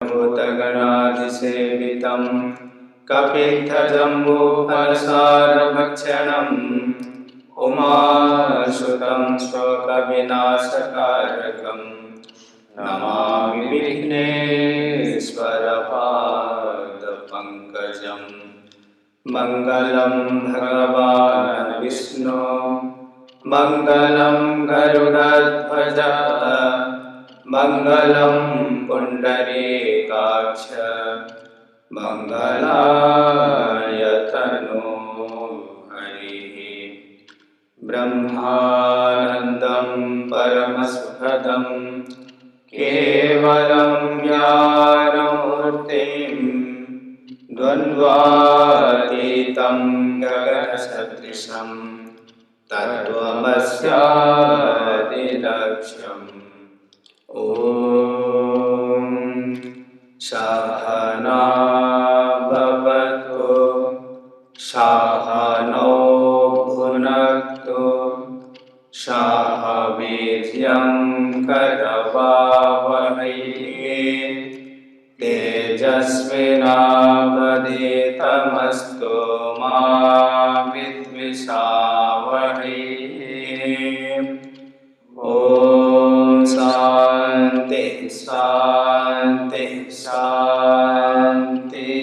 भूतगणाधिसेवितं कपित्थजम्बूफलसारभक्षणम् उमासुतं शोकविनाशकारकं नमामि विघ्नेश्वरपादपङ्कजं मङ्गलं भगवान् विष्णु मङ्गलं गरुडध्वज मङ्गलं पुण्डरीकाक्ष मङ्गलाय तनो हरिः ब्रह्मानन्दं परमसुखदं केवलं ज्ञानमूर्तिं द्वन्द्वातीतं गगनसदृशं तत्त्वमस्यादिलक्ष्यम् ॐ सहना भवतु सहनौ भुनक्तु सह वीर्यं करवावहै तेजस्विनावधीतमस्तु मा विद्विषावहै ॐ शान्ति शान्ति शान्ति।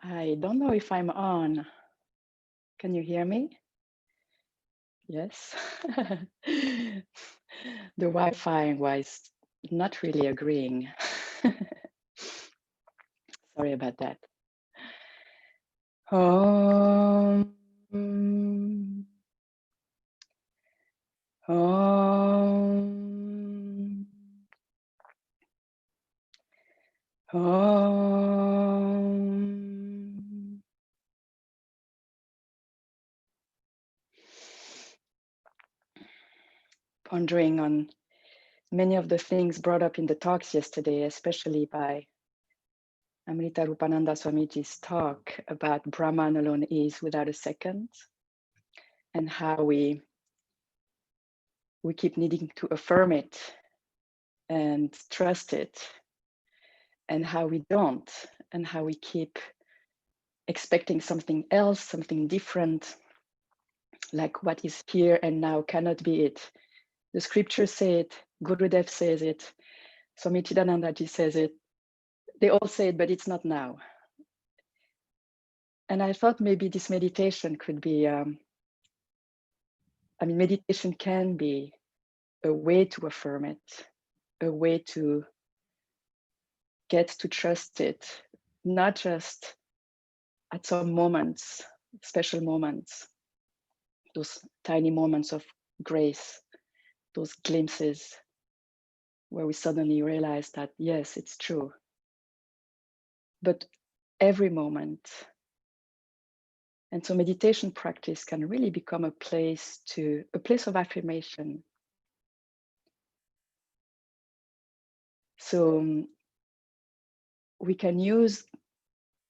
I don't know if I'm on. Can you hear me? Yes. The Wi-Fi was not really agreeing. Sorry about that. Om. Om. Om. Pondering on many of the things brought up in the talks yesterday, especially by Amritarupananda Swamiji's talk about Brahman alone is without a second, and how we keep needing to affirm it and trust it, and how we don't, and how we keep expecting something else, something different, like what is here and now cannot be it. The scriptures say it, Gurudev says it, Swami Chidanandaji says it, they all say it, but it's not now. And I thought maybe this meditation could be, meditation can be a way to affirm it, a way to get to trust it, not just at some moments, special moments, those tiny moments of grace, those glimpses where we suddenly realize that, yes, it's true. But every moment. And so meditation practice can really become a place of affirmation. So we can use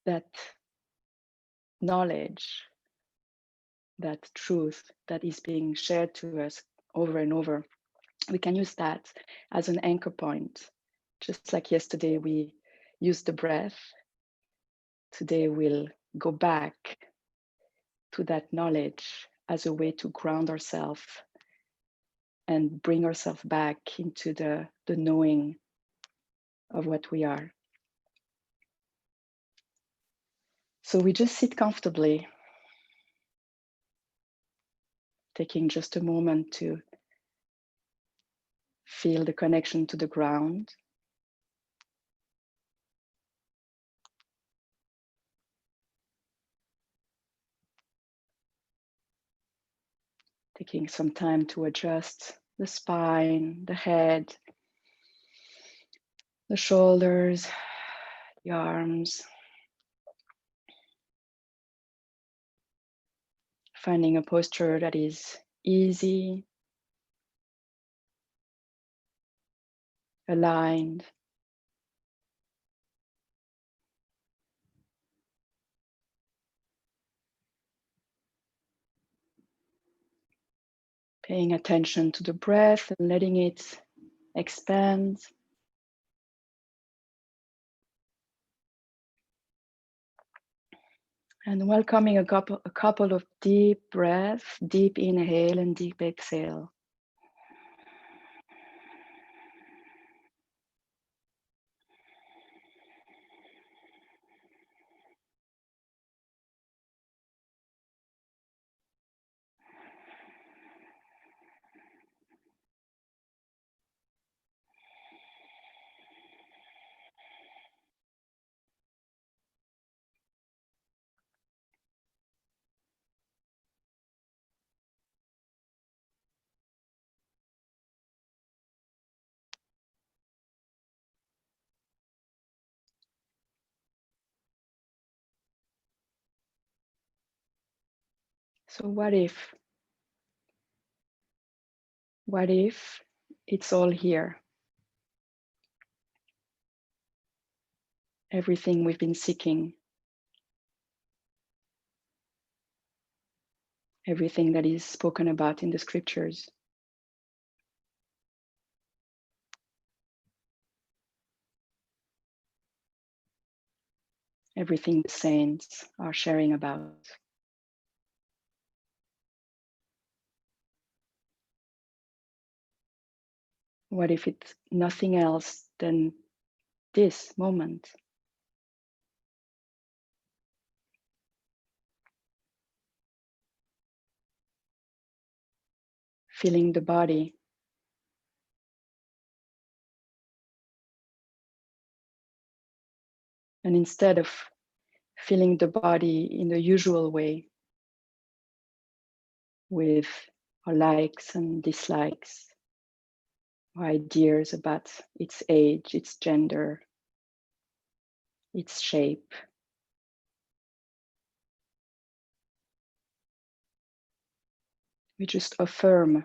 that knowledge, that truth that is being shared to us over and over. We can use that as an anchor point. Just like yesterday we used the breath, today we'll go back to that knowledge as a way to ground ourselves and bring ourselves back into the knowing of what we are. So we just sit comfortably, taking just a moment to feel the connection to the ground. Taking some time to adjust the spine, the head, the shoulders, the arms. Finding a posture that is easy, aligned. Paying attention to the breath and letting it expand. And welcoming a couple of deep breaths, deep inhale and deep exhale. So what if it's all here? Everything we've been seeking, everything that is spoken about in the scriptures, everything the saints are sharing about. What if it's nothing else than this moment? Feeling the body, and instead of feeling the body in the usual way with our likes and dislikes, our ideas about its age, its gender, its shape, we just affirm,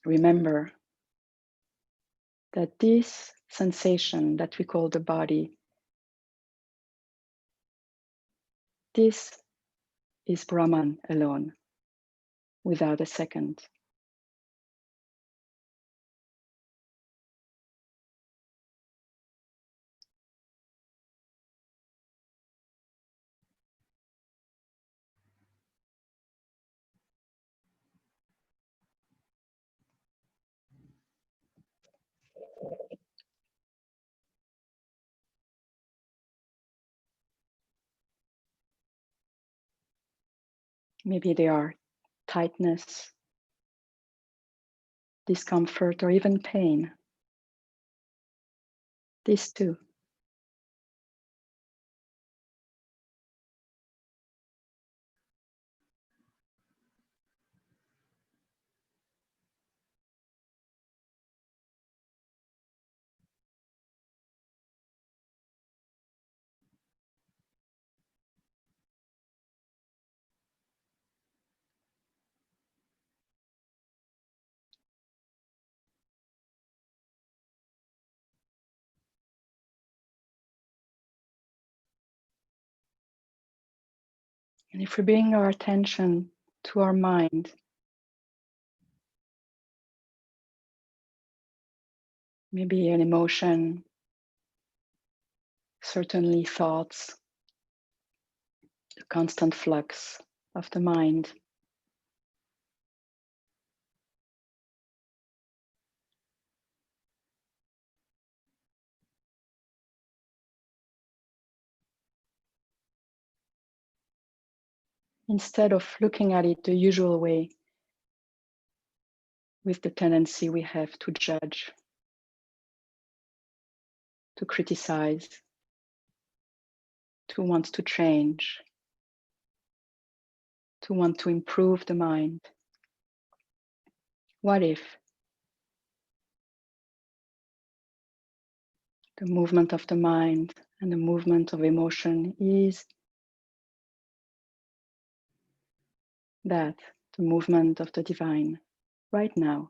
remember that this sensation that we call the body, this is Brahman alone, without a second. Maybe there are tightness, discomfort, or even pain. This too And if we bring our attention to our mind, maybe an emotion, certainly thoughts, the constant flux of the mind. Instead of looking at it the usual way, with the tendency we have to judge, to criticize, to want to change, to want to improve the mind. What if the movement of the mind and the movement of emotion is that, the movement of the divine, right now?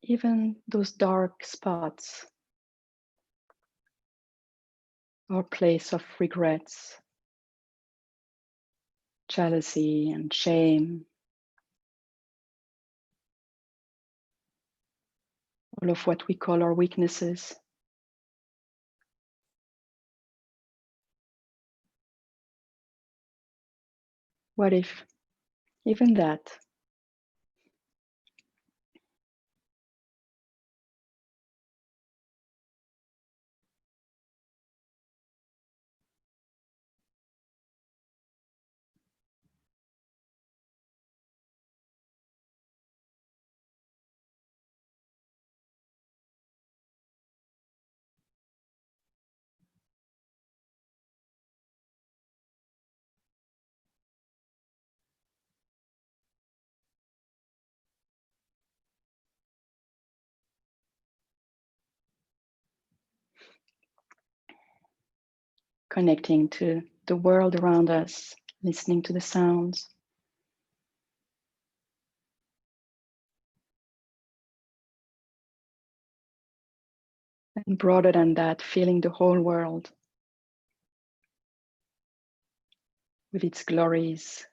Even those dark spots, or place of regrets, jealousy and shame, all of what we call our weaknesses. What if even that connecting to the world around us, listening to the sounds, and broader than that, feeling the whole world with its glories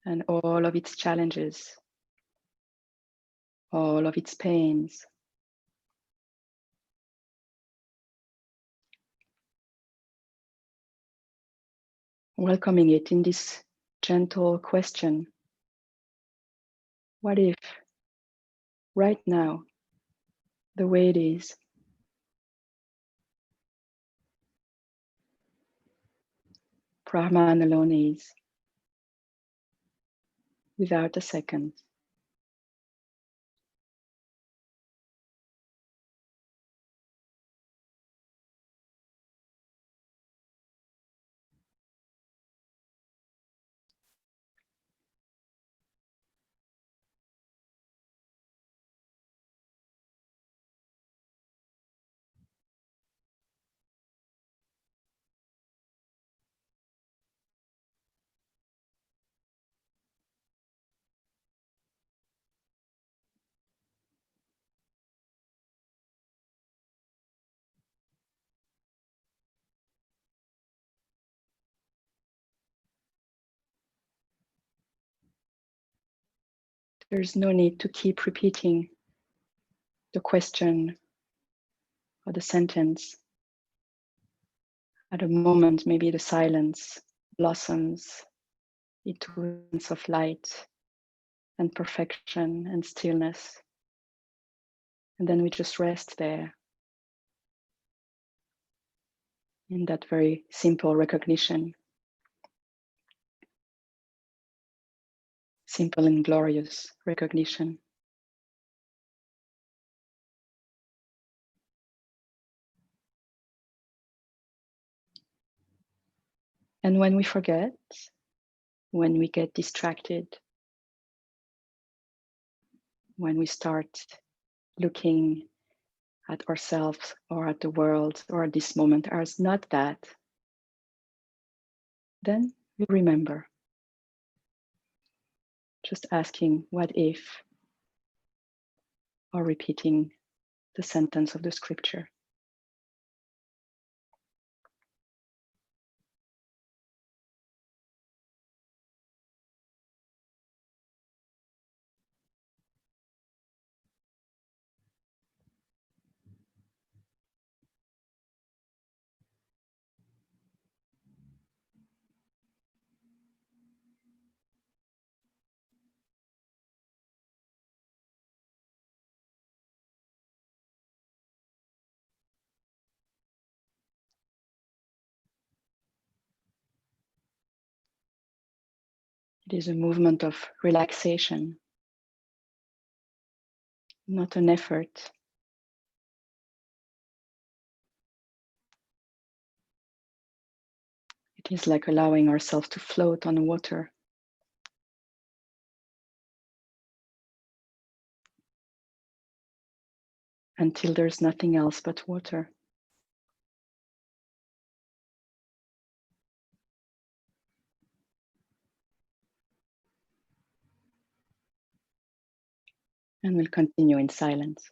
and all of its challenges, all of its pains. Welcoming it in this gentle question: what if right now, the way it is, Brahman alone is, without a second? There's no need to keep repeating the question or the sentence. At a moment, maybe the silence blossoms into a sense of light and perfection and stillness. And then we just rest there in that very simple recognition, simple and glorious recognition. And when we forget, when we get distracted, when we start looking at ourselves or at the world or at this moment as not that, then we remember. Just asking, what if, or repeating the sentence of the scripture. It is a movement of relaxation, not an effort. It is like allowing ourselves to float on water. Until there's nothing else but water. And we'll continue in silence.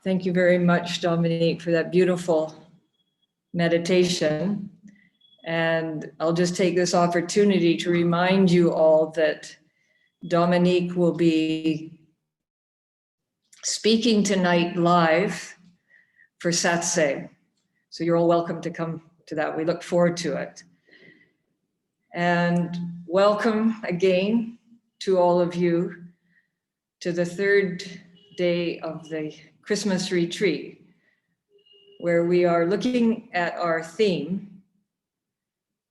Thank you very much, Dominique, for that beautiful meditation. And I'll just take this opportunity to remind you all that Dominique will be speaking tonight live for Satsang. So you're all welcome to come to that. We look forward to it. And welcome again to all of you to the third day of the Christmas retreat, where we are looking at our theme,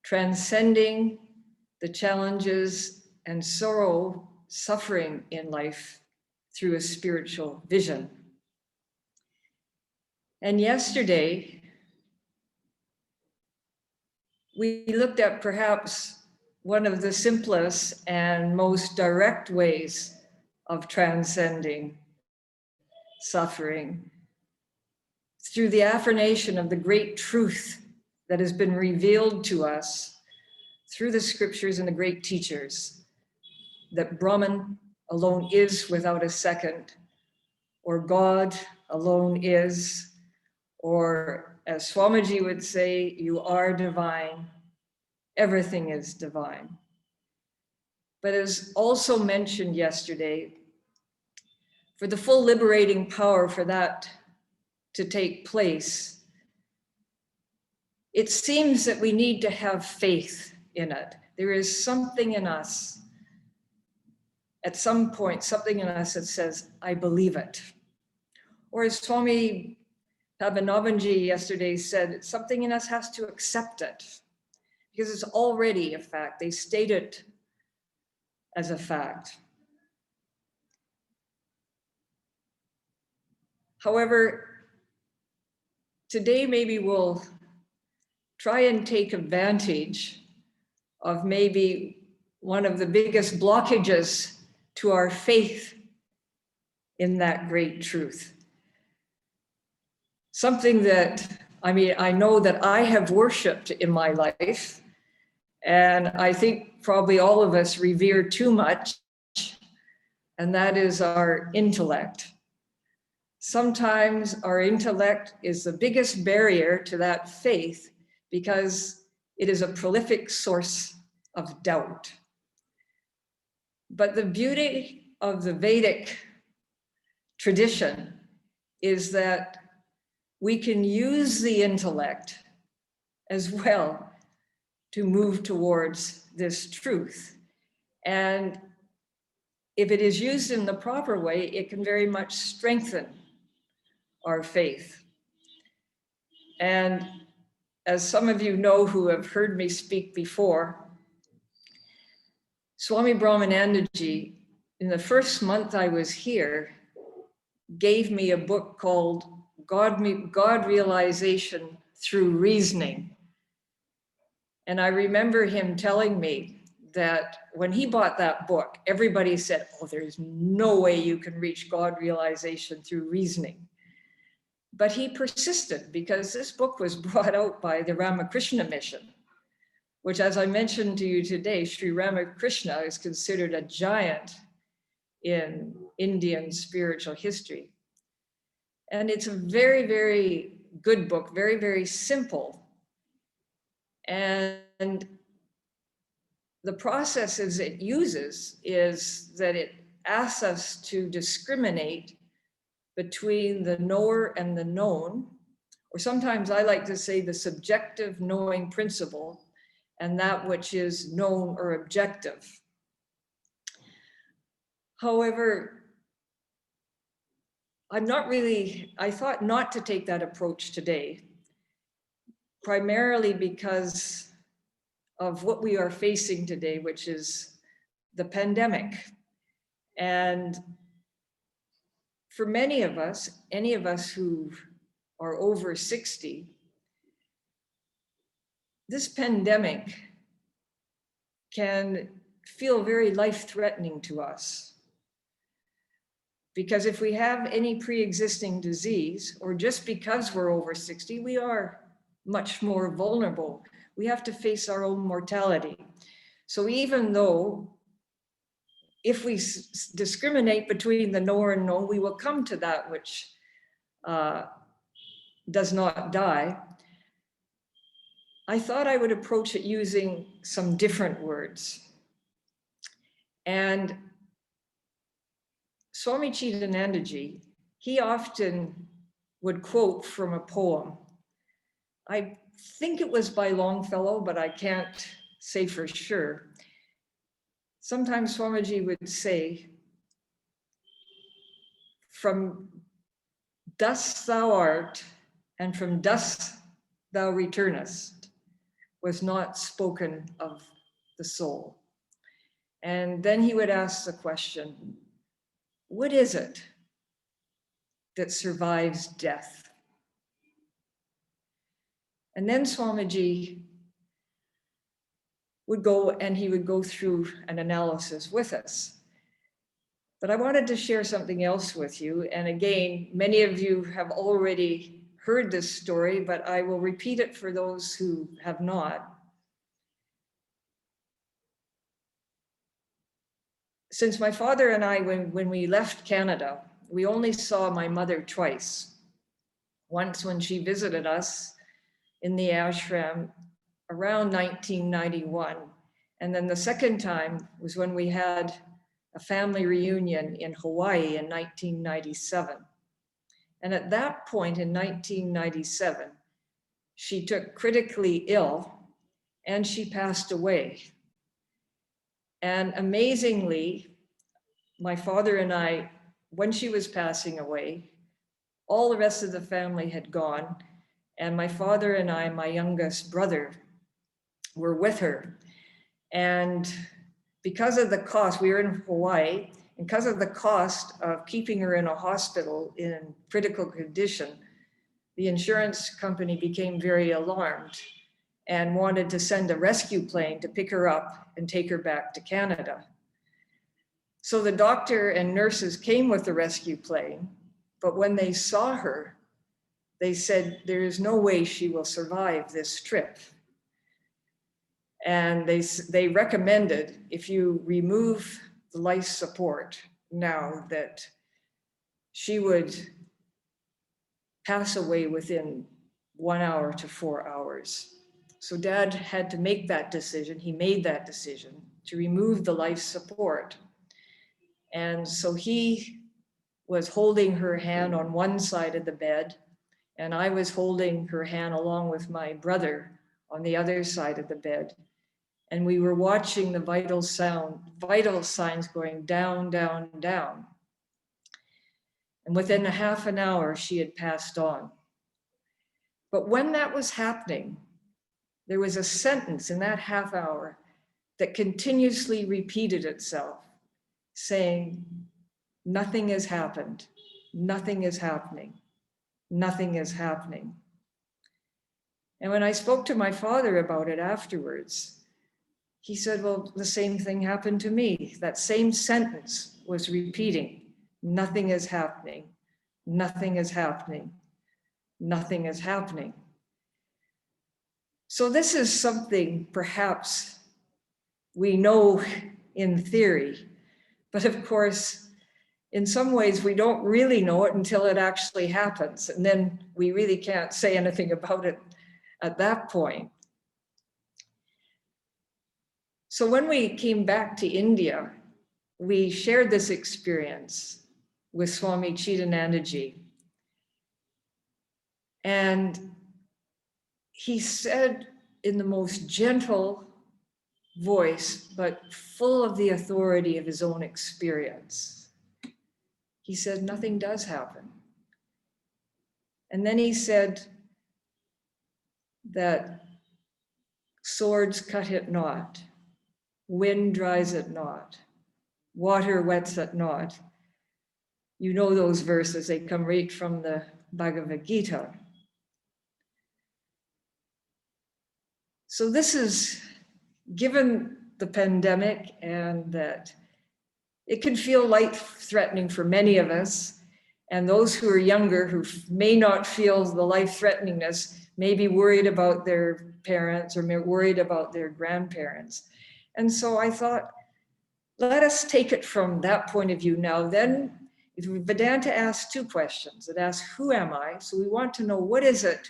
transcending the challenges and suffering in life through a spiritual vision. And yesterday, we looked at perhaps one of the simplest and most direct ways of transcending suffering through the affirmation of the great truth that has been revealed to us through the scriptures and the great teachers, that Brahman alone is without a second, or God alone is, or as Swamiji would say, you are divine, everything is divine. But as also mentioned yesterday, for the full liberating power for that to take place, it seems that we need to have faith in it. There is something in us, at some point, something in us that says, I believe it. Or as Swami Padmanabhanji yesterday said, something in us has to accept it because it's already a fact. They state it as a fact. However, today maybe we'll try and take advantage of maybe one of the biggest blockages to our faith in that great truth. Something that, I know that I have worshipped in my life, and I think probably all of us revere too much, and that is our intellect. Sometimes our intellect is the biggest barrier to that faith because it is a prolific source of doubt. But the beauty of the Vedic tradition is that we can use the intellect as well to move towards this truth. And if it is used in the proper way, it can very much strengthen our faith. And as some of you know who have heard me speak before, Swami Brahmanandaji, in the first month I was here, gave me a book called God Realization Through Reasoning. And I remember him telling me that when he bought that book, everybody said, oh, there's no way you can reach God realization through reasoning. But he persisted because this book was brought out by the Ramakrishna mission, which, as I mentioned to you today, Sri Ramakrishna is considered a giant in Indian spiritual history. And it's a very, very good book, very, very simple. And the processes it uses is that it asks us to discriminate between the knower and the known, or sometimes I like to say the subjective knowing principle and that which is known or objective. However, I thought not to take that approach today, primarily because of what we are facing today, which is the pandemic. And for many of us, any of us who are over 60, this pandemic can feel very life-threatening to us. Because if we have any pre-existing disease, or just because we're over 60, we are much more vulnerable. We have to face our own mortality. So even though if we discriminate between the knower and known, we will come to that which does not die. I thought I would approach it using some different words. And Swami Chidanandaji, he often would quote from a poem. I think it was by Longfellow, but I can't say for sure. Sometimes Swamiji would say, "From dust thou art, and from dust thou returnest," was not spoken of the soul. And then he would ask the question, what is it that survives death? And then Swamiji would go and he would go through an analysis with us. But I wanted to share something else with you. And again, many of you have already heard this story, but I will repeat it for those who have not. Since my father and I, when we left Canada, we only saw my mother twice. Once when she visited us in the ashram around 1991. And then the second time was when we had a family reunion in Hawaii in 1997. And at that point in 1997, she took critically ill and she passed away. And amazingly, my father and I, when she was passing away, all the rest of the family had gone. And my father and I, my youngest brother, were with her. And because of the cost, we were in Hawaii, and because of the cost of keeping her in a hospital in critical condition, the insurance company became very alarmed and wanted to send a rescue plane to pick her up and take her back to Canada. So the doctor and nurses came with the rescue plane, but when they saw her, they said, there is no way she will survive this trip. And they recommended, if you remove the life support now, that she would pass away within 1 hour to 4 hours. So Dad had to make that decision. He made that decision to remove the life support. And so he was holding her hand on one side of the bed, and I was holding her hand along with my brother on the other side of the bed. And we were watching the vital signs going down, down, down. And within a half an hour, she had passed on. But when that was happening, there was a sentence in that half hour that continuously repeated itself, saying, nothing has happened, nothing is happening, nothing is happening. And when I spoke to my father about it afterwards, he said, well, the same thing happened to me. That same sentence was repeating, nothing is happening, nothing is happening, nothing is happening. So this is something perhaps we know in theory, but of course, in some ways we don't really know it until it actually happens. And then we really can't say anything about it at that point. So when we came back to India, we shared this experience with Swami Chidanandaji. And he said in the most gentle voice, but full of the authority of his own experience, he said, nothing does happen. And then he said that Swords cut it not, wind dries it not, water wets it not. You know those verses, they come right from the Bhagavad Gita. So this is, given the pandemic and that it can feel life-threatening for many of us, and those who are younger who may not feel the life-threateningness may be worried about their parents or may worried about their grandparents. And so I thought, let us take it from that point of view now. Then Vedanta asks two questions. It asks, who am I? So we want to know, what is it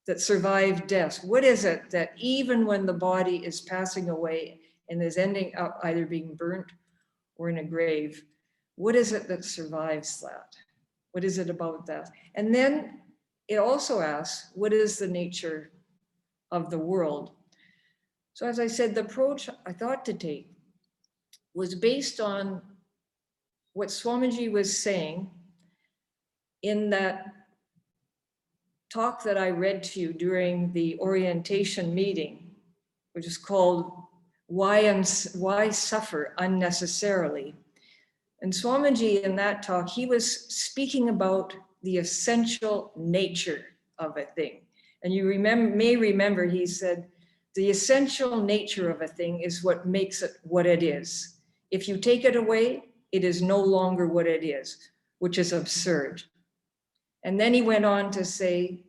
that survived death? What is it that even when the body is passing away and is ending up either being burnt or in a grave, what is it that survives that? What is it about that? And then it also asks, what is the nature of the world? So as I said, the approach I thought to take was based on what Swamiji was saying in that talk that I read to you during the orientation meeting, which is called Why Suffer Unnecessarily? And Swamiji in that talk, he was speaking about the essential nature of a thing. And you may remember he said, the essential nature of a thing is what makes it what it is. If you take it away, it is no longer what it is, which is absurd. And then he went on to say,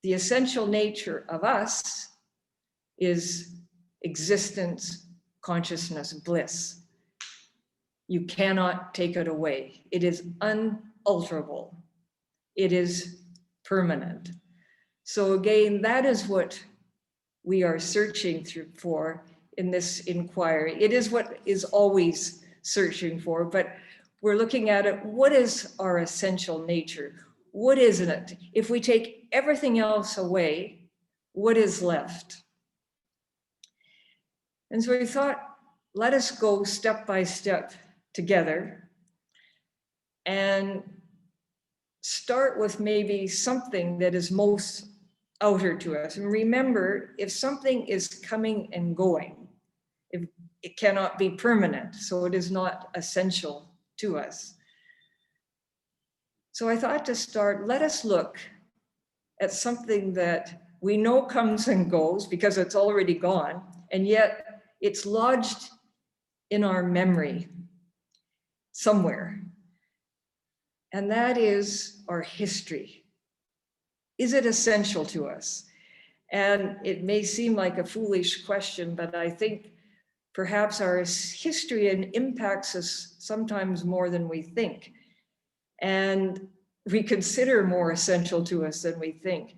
the essential nature of us is existence, consciousness, bliss. You cannot take it away. It is unalterable. It is permanent. So again, that is what we are searching for in this inquiry. It is what is always searching for, but we're looking at it. What is our essential nature? What isn't it? If we take everything else away, what is left? And so we thought, let us go step by step together and start with maybe something that is most outer to us. And remember, if something is coming and going, it cannot be permanent, so it is not essential to us. So I thought to start, let us look at something that we know comes and goes because it's already gone, and yet it's lodged in our memory somewhere. And that is our history. Is it essential to us? And it may seem like a foolish question, but I think perhaps our history impacts us sometimes more than we think. And we consider more essential to us than we think.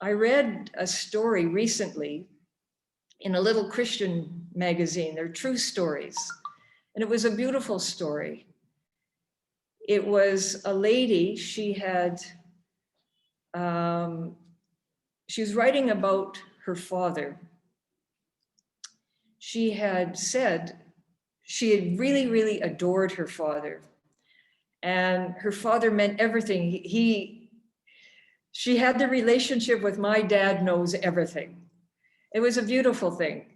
I read a story recently in a little Christian magazine. They're true stories. And it was a beautiful story. It was a lady, she was writing about her father. She had said she had really, really adored her father. And her father meant everything. She had the relationship with my dad knows everything. It was a beautiful thing.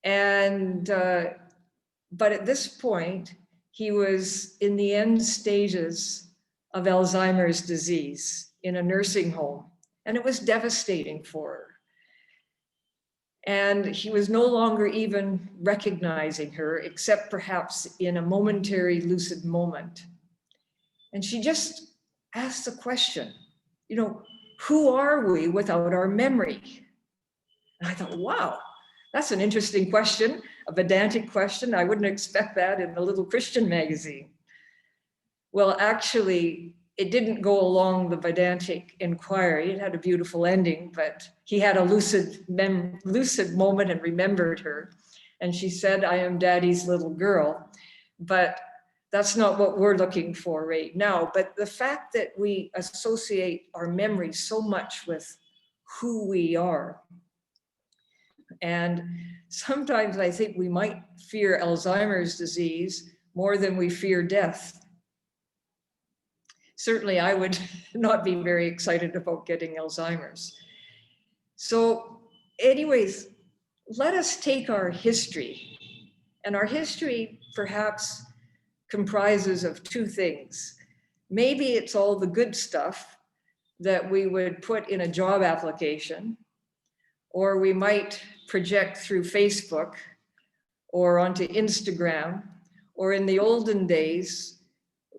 And, but at this point, he was in the end stages of Alzheimer's disease in a nursing home. And it was devastating for her. And he was no longer even recognizing her, except perhaps in a momentary lucid moment. And she just asked the question, who are we without our memory? And I thought, wow, that's an interesting question, a Vedantic question. I wouldn't expect that in a little Christian magazine. Well, actually, it didn't go along the Vedantic inquiry. It had a beautiful ending, but he had a lucid moment and remembered her. And she said, I am Daddy's little girl. But that's not what we're looking for right now. But the fact that we associate our memory so much with who we are. And sometimes I think we might fear Alzheimer's disease more than we fear death. Certainly, I would not be very excited about getting Alzheimer's. So anyways, let us take our history, and our history perhaps comprises of two things. Maybe it's all the good stuff that we would put in a job application, or we might project through Facebook or onto Instagram, or in the olden days,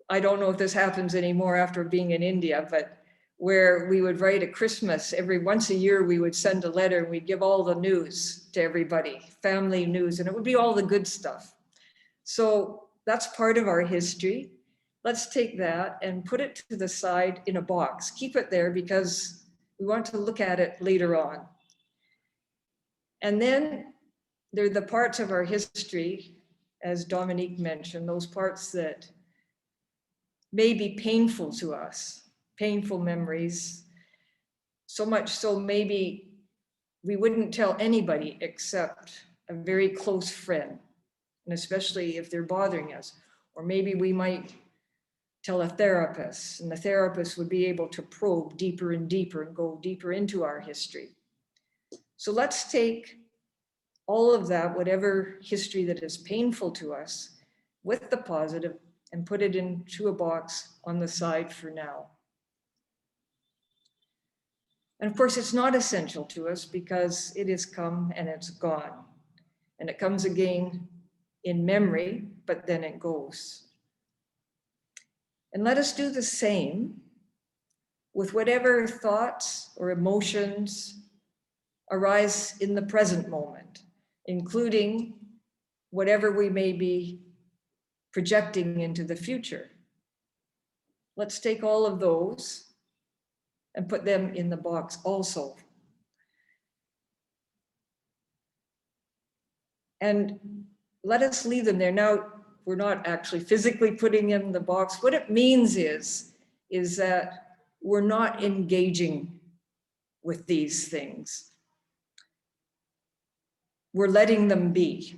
I don't know if this happens anymore after being in India, but where we would write a Christmas, every once a year we would send a letter and we'd give all the news to everybody, family news, and it would be all the good stuff. So that's part of our history. Let's take that and put it to the side in a box. Keep it there because we want to look at it later on. And then there are the parts of our history, as Dominique mentioned, those parts that may be painful to us, painful memories, so much so maybe we wouldn't tell anybody except a very close friend, and especially if they're bothering us. Or maybe we might tell a therapist, and the therapist would be able to probe deeper and deeper and go deeper into our history. So let's take all of that, whatever history that is painful to us, with the positive, and put it into a box on the side for now. And of course, it's not essential to us because it has come and it's gone. And it comes again in memory, but then it goes. And let us do the same with whatever thoughts or emotions arise in the present moment, including whatever we may be projecting into the future. Let's take all of those and put them in the box also. And let us leave them there. Now, we're not actually physically putting in the box. What it means is that we're not engaging with these things. We're letting them be.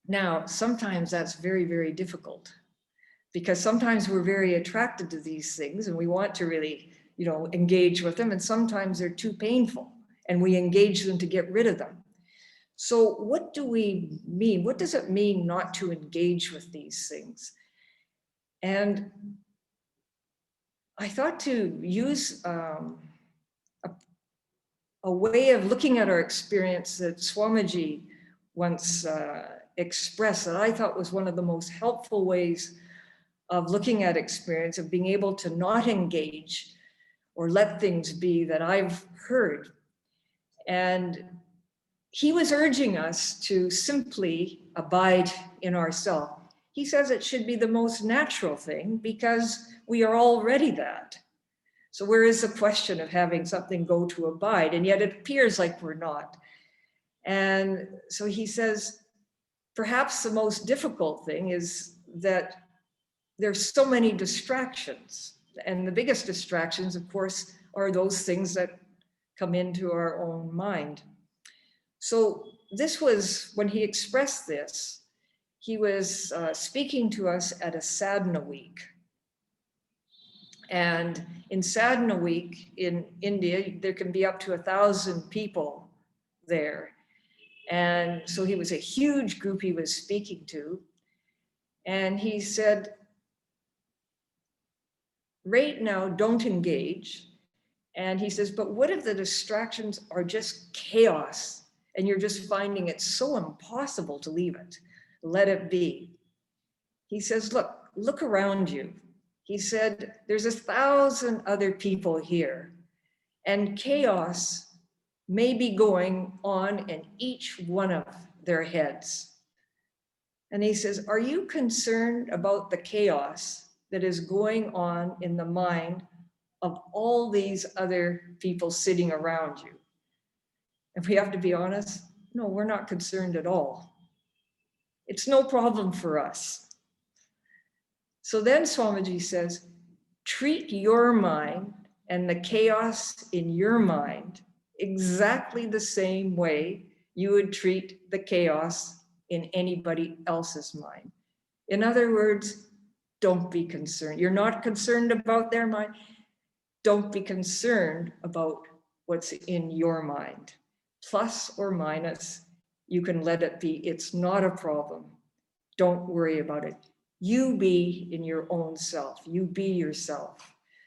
Now, sometimes that's very, very difficult because sometimes we're very attracted to these things and we want to really, engage with them, and sometimes they're too painful and we engage them to get rid of them. So what do we mean? What does it mean not to engage with these things? And I thought to use a way of looking at our experience that Swamiji once expressed that I thought was one of the most helpful ways of looking at experience, of being able to not engage or let things be, that I've heard. And he was urging us to simply abide in ourselves. He says it should be the most natural thing because we are already that. So where is the question of having something go to abide? And yet it appears like we're not. And so he says, perhaps the most difficult thing is that there's so many distractions. And the biggest distractions, of course, are those things that come into our own mind. So this was, when he expressed this, he was speaking to us at a sadhana week. And in sadhana week in India, there can be up to 1,000 people there. And so he was a huge group he was speaking to. And he said, right now, don't engage. And he says, but what if the distractions are just chaos and you're just finding it so impossible to leave it? Let it be. He says, look around you. He said, there's 1,000 other people here, and chaos may be going on in each one of their heads. And he says, are you concerned about the chaos that is going on in the mind of all these other people sitting around you? If we have to be honest, no, we're not concerned at all. It's no problem for us. So then Swamiji says, treat your mind and the chaos in your mind exactly the same way you would treat the chaos in anybody else's mind. In other words, don't be concerned. You're not concerned about their mind. Don't be concerned about what's in your mind. plus or minus, you can let it be. It's not a problem. Don't worry about it. You be in your own self. You be yourself.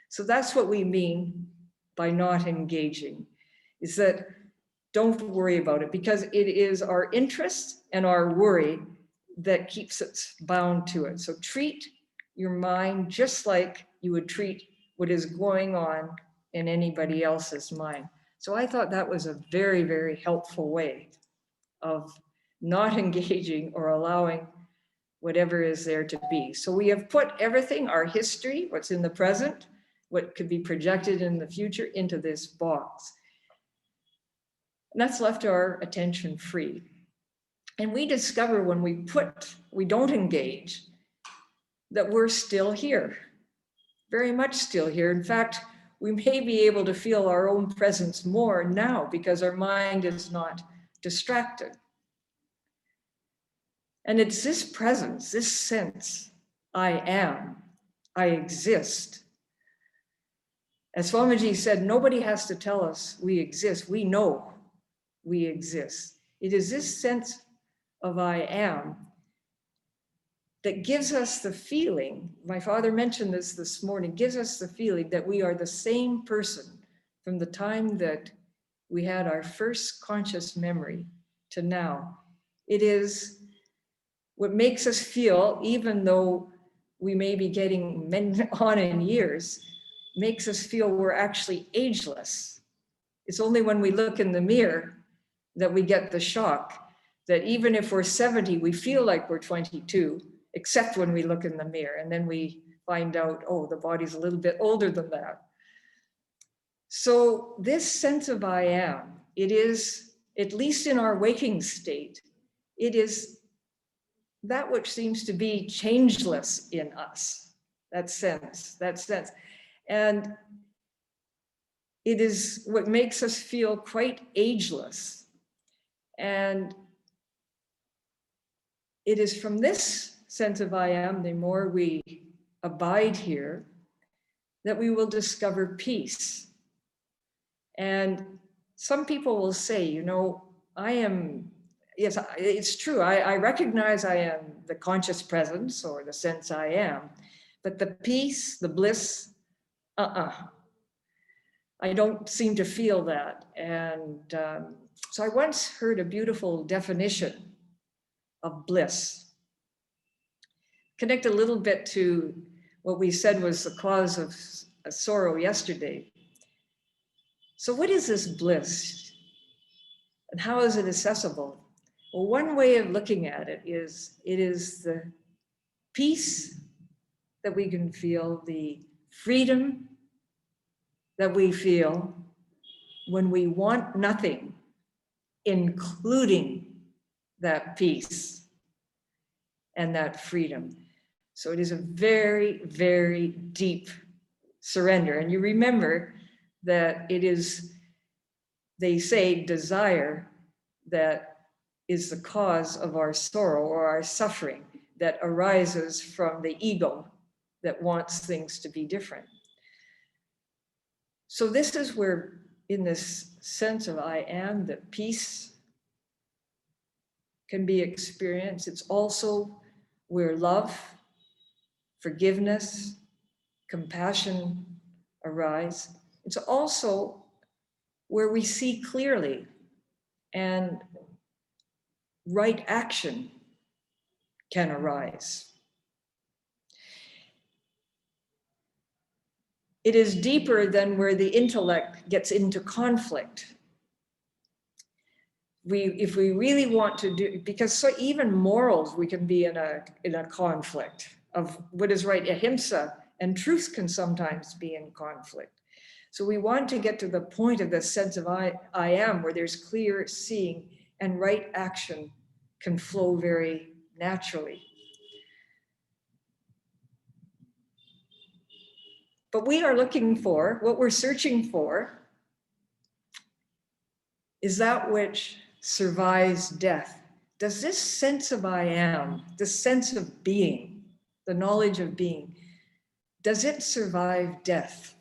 So that's what we mean by not engaging, is that don't worry about it, because it is our interest and our worry that keeps us bound to it. So treat your mind just like you would treat what is going on in anybody else's mind. So I thought that was a very, very helpful way of not engaging or allowing whatever is there to be. So we have put everything, our history, what's in the present, what could be projected in the future, into this box. And that's left our attention free. And we discover when we don't engage, that we're still here, very much still here. In fact, we may be able to feel our own presence more now because our mind is not distracted. And it's this presence, this sense, I am, I exist. As Swamiji said, nobody has to tell us we exist. We know we exist. It is this sense of I am that gives us the feeling, my father mentioned this morning, gives us the feeling that we are the same person from the time that we had our first conscious memory to now. It is what makes us feel, even though we may be getting on in years, makes us feel we're actually ageless. It's only when we look in the mirror that we get the shock that even if we're 70, we feel like we're 22, except when we look in the mirror. And then we find out, oh, the body's a little bit older than that. So this sense of I am, it is, at least in our waking state, it is that which seems to be changeless in us, that sense. And it is what makes us feel quite ageless. And it is from this sense of I am, the more we abide here, that we will discover peace. And some people will say, you know, I am, yes, it's true. I recognize I am the conscious presence or the sense I am, but the peace, the bliss, I don't seem to feel that. And so I once heard a beautiful definition of bliss. Connect a little bit to what we said was the cause of sorrow yesterday. So what is this bliss? And how is it accessible? Well, one way of looking at it is the peace that we can feel, the freedom that we feel when we want nothing, including that peace and that freedom. So it is a very, very deep surrender. And you remember that it is, they say, desire that is the cause of our sorrow or our suffering that arises from the ego that wants things to be different. So this is where, in this sense of I am, that peace can be experienced. It's also where love, forgiveness, compassion arise. It's also where we see clearly and right action can arise. It is deeper than where the intellect gets into conflict. If we really want to do, because so even morals, we can be in a conflict of what is right. Ahimsa and truth can sometimes be in conflict. So we want to get to the point of the sense of I am, where there's clear seeing and right action can flow very naturally. But we are looking for, what we're searching for is that which survives death. Does this sense of I am, the sense of being, the knowledge of being, does it survive death?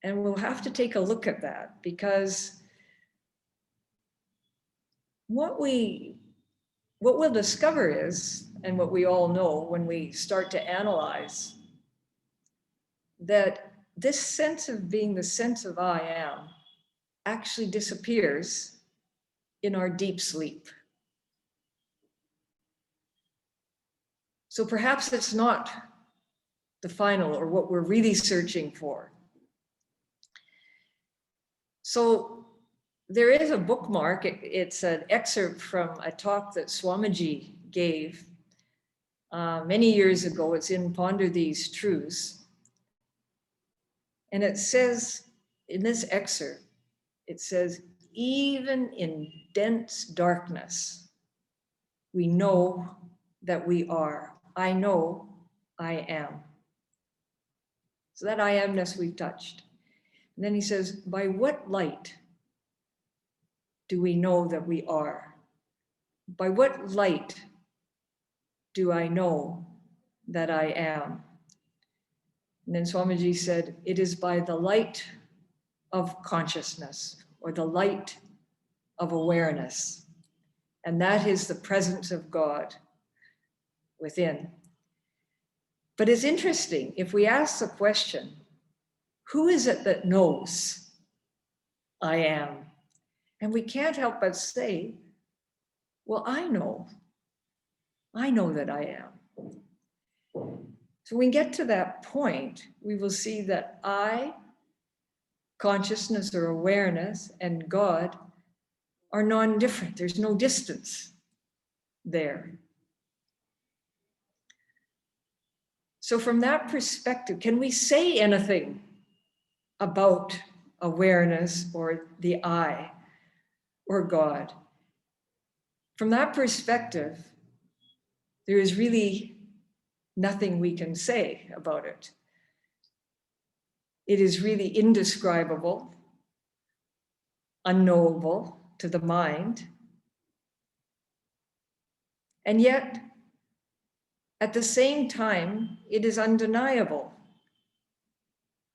And we'll have to take a look at that, because what we'll discover is, and what we all know when we start to analyze, that this sense of being the sense of I am actually disappears in our deep sleep. So perhaps it's not the final or what we're really searching for. So there is a bookmark. It's an excerpt from a talk that Swamiji gave many years ago. It's in Ponder These Truths. And it says in this excerpt, it says, even in dense darkness, we know that we are. I know I am. So that I amness we've touched. And then he says, by what light do we know that we are? By what light do I know that I am? And then Swamiji said, it is by the light of consciousness, or the light of awareness. And that is the presence of God within. But it's interesting, if we ask the question, who is it that knows I am? And we can't help but say, well, I know that I am. So when we get to that point, we will see that I, consciousness or awareness, and God are non-different. There's no distance there. So from that perspective, can we say anything about awareness or the I or God? From that perspective, there is really nothing we can say about it. It is really indescribable, unknowable to the mind. And yet, at the same time, it is undeniable.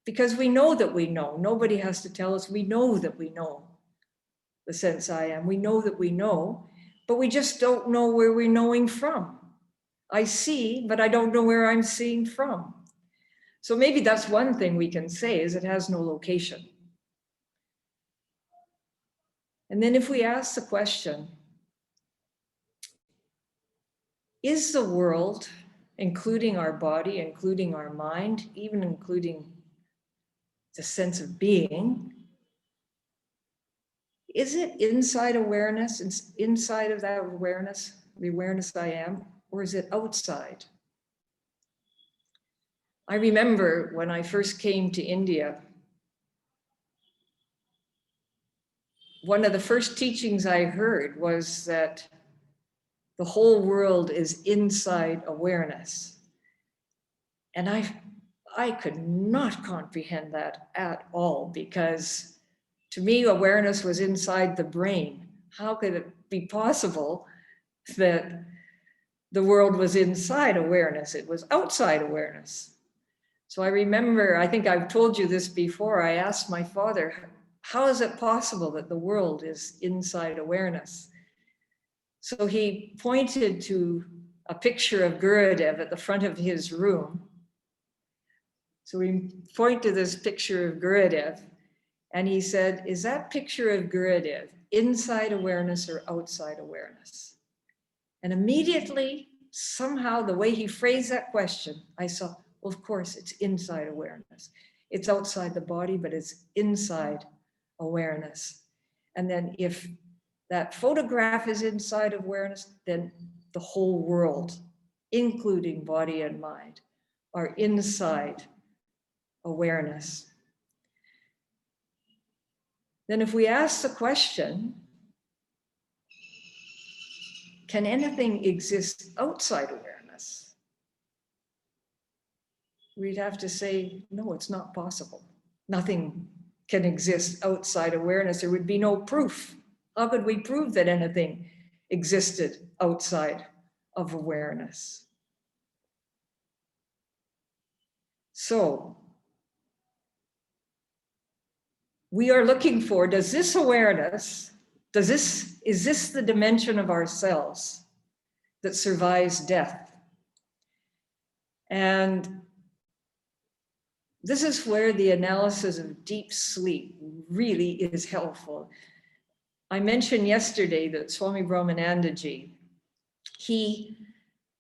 Because we know that we know. Nobody has to tell us. We know that we know the sense I am. We know that we know, but we just don't know where we're knowing from. I see, but I don't know where I'm seeing from. So maybe that's one thing we can say, is it has no location. And then if we ask the question, is the world, including our body, including our mind, even including the sense of being, is it inside awareness, inside of that awareness, the awareness I am, or is it outside? I remember when I first came to India, one of the first teachings I heard was that the whole world is inside awareness. And I could not comprehend that at all, because to me, awareness was inside the brain. How could it be possible that the world was inside awareness? It was outside awareness. So I remember, I think I've told you this before, I asked my father, how is it possible that the world is inside awareness? So he pointed to a picture of Gurudev at the front of his room. So we point to this picture of Gurudev, and he said, is that picture of Gurudev inside awareness or outside awareness? And immediately, somehow, the way he phrased that question, I saw, well, of course, it's inside awareness. It's outside the body, but it's inside awareness. And then if that photograph is inside awareness, then the whole world, including body and mind, are inside awareness. Then if we ask the question, can anything exist outside awareness? We'd have to say, no, it's not possible. Nothing can exist outside awareness. There would be no proof. How could we prove that anything existed outside of awareness? So, we are looking for, does this awareness is this the dimension of ourselves that survives death? And this is where the analysis of deep sleep really is helpful. I mentioned yesterday that Swami Brahmanandaji,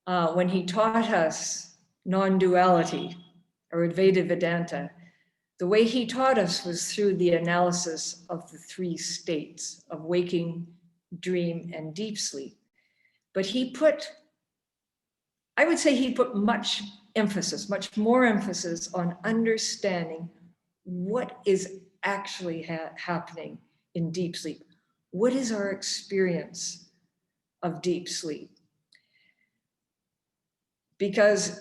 when he taught us non-duality or Advaita Vedanta, the way he taught us was through the analysis of the three states of waking, dream, and deep sleep. But I would say he put much more emphasis on understanding what is actually happening in deep sleep. What is our experience of deep sleep? Because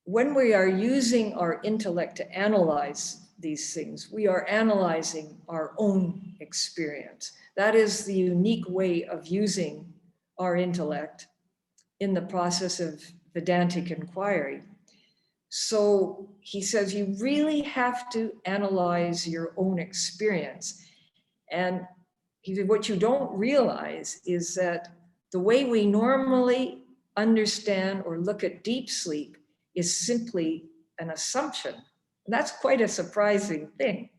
when we are using our intellect to analyze these things, we are analyzing our own experience. That is the unique way of using our intellect in the process of Vedantic inquiry. So he says you really have to analyze your own experience. And he said what you don't realize is that the way we normally understand or look at deep sleep is simply an assumption. And that's quite a surprising thing.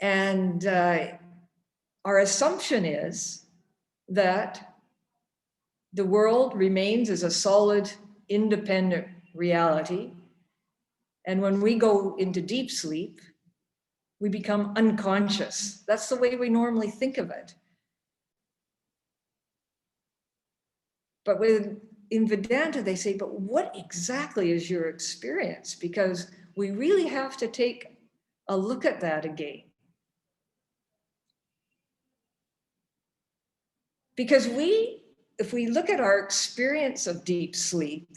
And our assumption is that the world remains as a solid, independent reality. And when we go into deep sleep, we become unconscious. That's the way we normally think of it. But in Vedanta, they say, but what exactly is your experience? Because we really have to take a look at that again. Because if we look at our experience of deep sleep,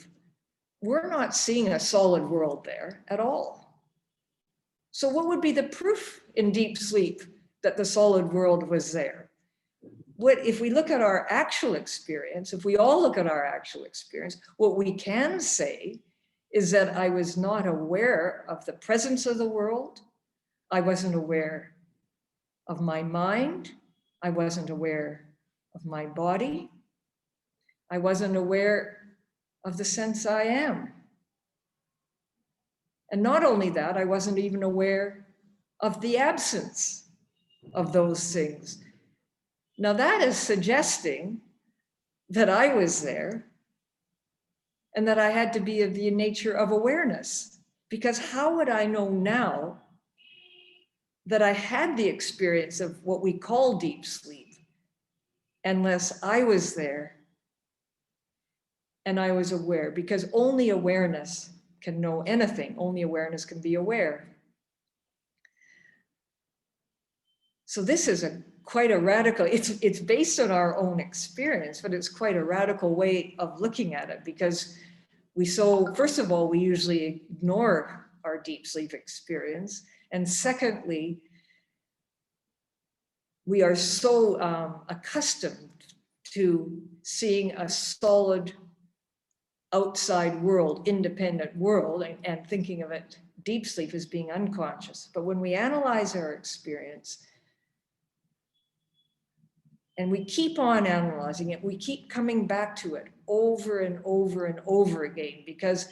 we're not seeing a solid world there at all. So what would be the proof in deep sleep that the solid world was there? If we look at our actual experience, if we all look at our actual experience, what we can say is that I was not aware of the presence of the world. I wasn't aware of my mind. I wasn't aware of my body. I wasn't aware of the sense I am. And not only that, I wasn't even aware of the absence of those things. Now that is suggesting that I was there and that I had to be of the nature of awareness. Because how would I know now that I had the experience of what we call deep sleep unless I was there and I was aware? Because only awareness can know anything. Only awareness can be aware. So this is quite a radical, it's based on our own experience, but it's quite a radical way of looking at it, because first of all, we usually ignore our deep sleep experience. And secondly, we are so accustomed to seeing a solid outside world, independent world, and thinking of it, deep sleep, as being unconscious. But when we analyze our experience, and we keep on analyzing it, we keep coming back to it over and over and over again, because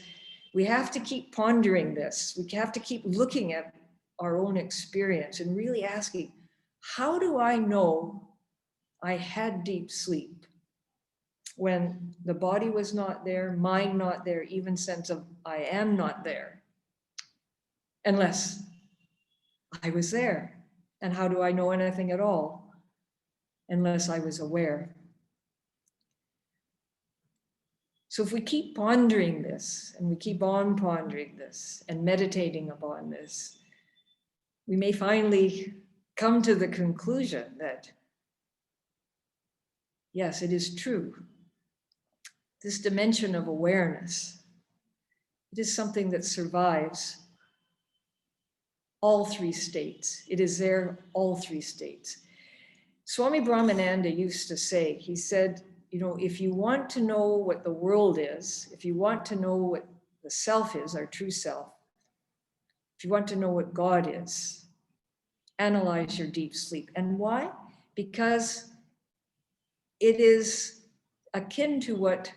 we have to keep pondering this. We have to keep looking at our own experience and really asking, how do I know I had deep sleep when the body was not there, mind not there, even sense of I am not there, unless I was there? And how do I know anything at all unless I was aware? So if we keep pondering this, and we keep on pondering this and meditating upon this, we may finally come to the conclusion that, yes, it is true. This dimension of awareness, it is something that survives all three states. It is there, all three states. Swami Brahmananda used to say, he said, if you want to know what the world is, if you want to know what the self is, our true self, if you want to know what God is, analyze your deep sleep. And why? Because it is akin to what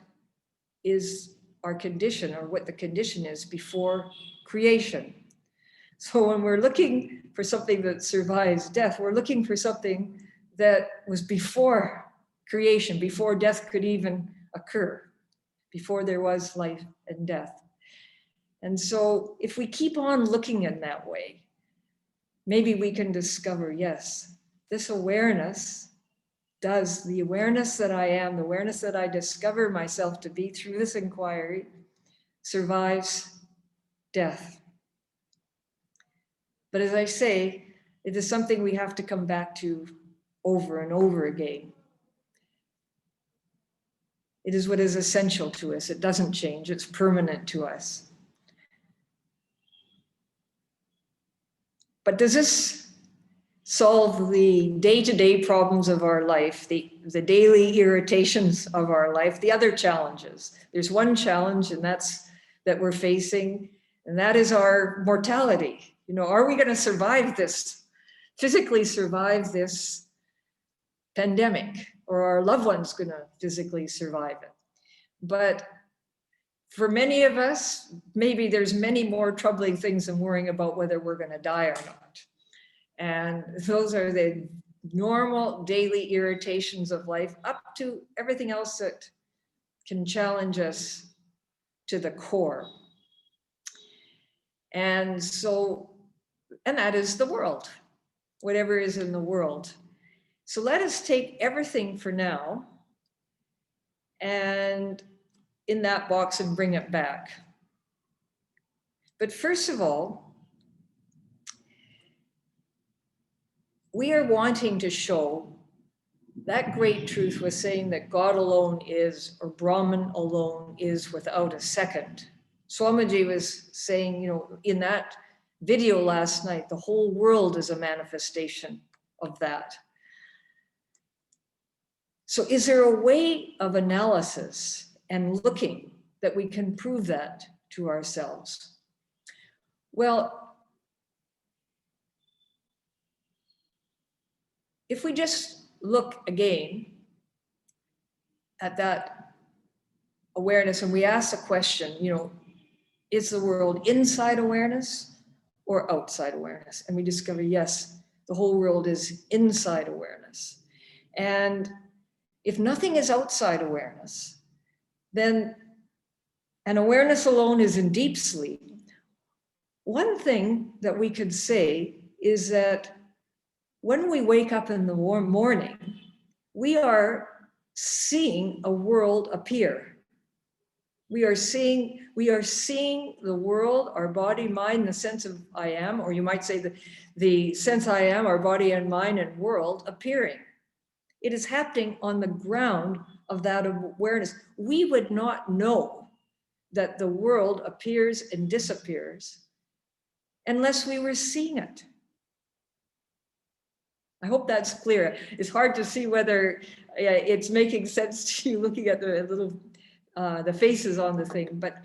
is our condition, or what the condition is before creation. So when we're looking for something that survives death, we're looking for something that was before creation, before death could even occur, before there was life and death. And so if we keep on looking in that way, maybe we can discover, yes, this awareness does, the awareness that I am, the awareness that I discover myself to be through this inquiry, survives death. But as I say, it is something we have to come back to over and over again. It is what is essential to us. It doesn't change. It's permanent to us. But does this solve the day-to-day problems of our life, the daily irritations of our life, the other challenges? There's one challenge, and that's that we're facing, and that is our mortality. You know, are we going to survive this, physically survive this pandemic, or are our loved ones going to physically survive it? But for many of us, maybe there's many more troubling things than worrying about whether we're going to die or not. And those are the normal daily irritations of life, up to everything else that can challenge us to the core. And so, and that is the world, whatever is in the world. So let us take everything for now and in that box and bring it back. But first of all, we are wanting to show that great truth was saying that God alone is, or Brahman alone is, without a second. Swamiji was saying, you know, in that video last night, the whole world is a manifestation of that. So is there a way of analysis and looking that we can prove that to ourselves? Well, if we just look again at that awareness and we ask the question, you know, is the world inside awareness or outside awareness? And we discover, yes, the whole world is inside awareness. And if nothing is outside awareness, then an awareness alone is in deep sleep. One thing that we could say is that when we wake up in the warm morning, we are seeing a world appear. We are seeing the world, our body, mind, the sense of I am, or you might say the sense I am, our body and mind and world appearing. It is happening on the ground of that awareness. We would not know that the world appears and disappears unless we were seeing it. I hope that's clear. It's hard to see whether it's making sense to you looking at the little the faces on the thing, but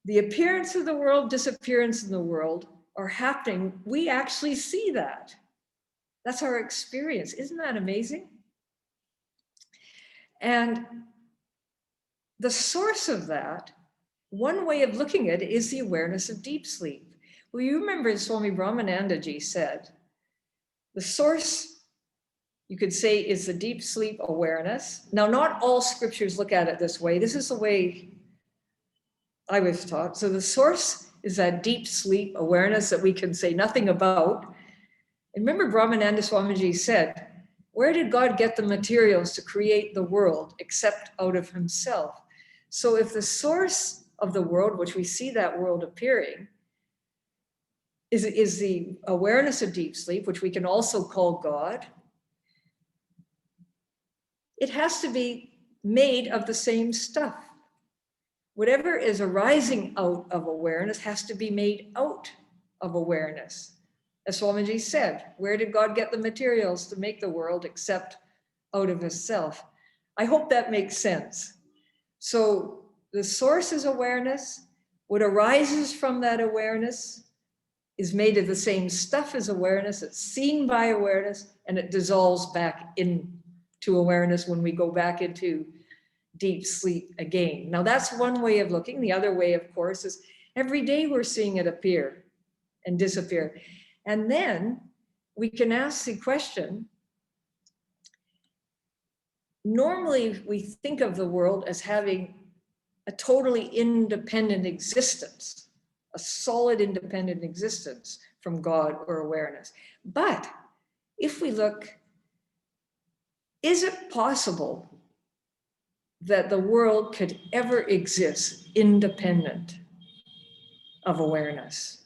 the appearance of the world, disappearance in the world are happening. We actually see that. That's our experience. Isn't that amazing? And the source of that, one way of looking at it is the awareness of deep sleep. Well, you remember Swami Brahmananda ji said, the source, you could say, is the deep sleep awareness. Now, not all scriptures look at it this way. This is the way I was taught. So the source is that deep sleep awareness that we can say nothing about. And remember Brahmananda Swamiji said, where did God get the materials to create the world except out of himself? So if the source of the world, which we see that world appearing, is the awareness of deep sleep, which we can also call God, it has to be made of the same stuff. Whatever is arising out of awareness has to be made out of awareness. As Swamiji said, where did God get the materials to make the world except out of himself? I hope that makes sense. So the source is awareness. What arises from that awareness is made of the same stuff as awareness. It's seen by awareness, and it dissolves back into awareness when we go back into deep sleep again. Now that's one way of looking. The other way, of course, is every day we're seeing it appear and disappear. And then we can ask the question, normally we think of the world as having a totally independent existence, a solid independent existence from God or awareness. But if we look, is it possible that the world could ever exist independent of awareness?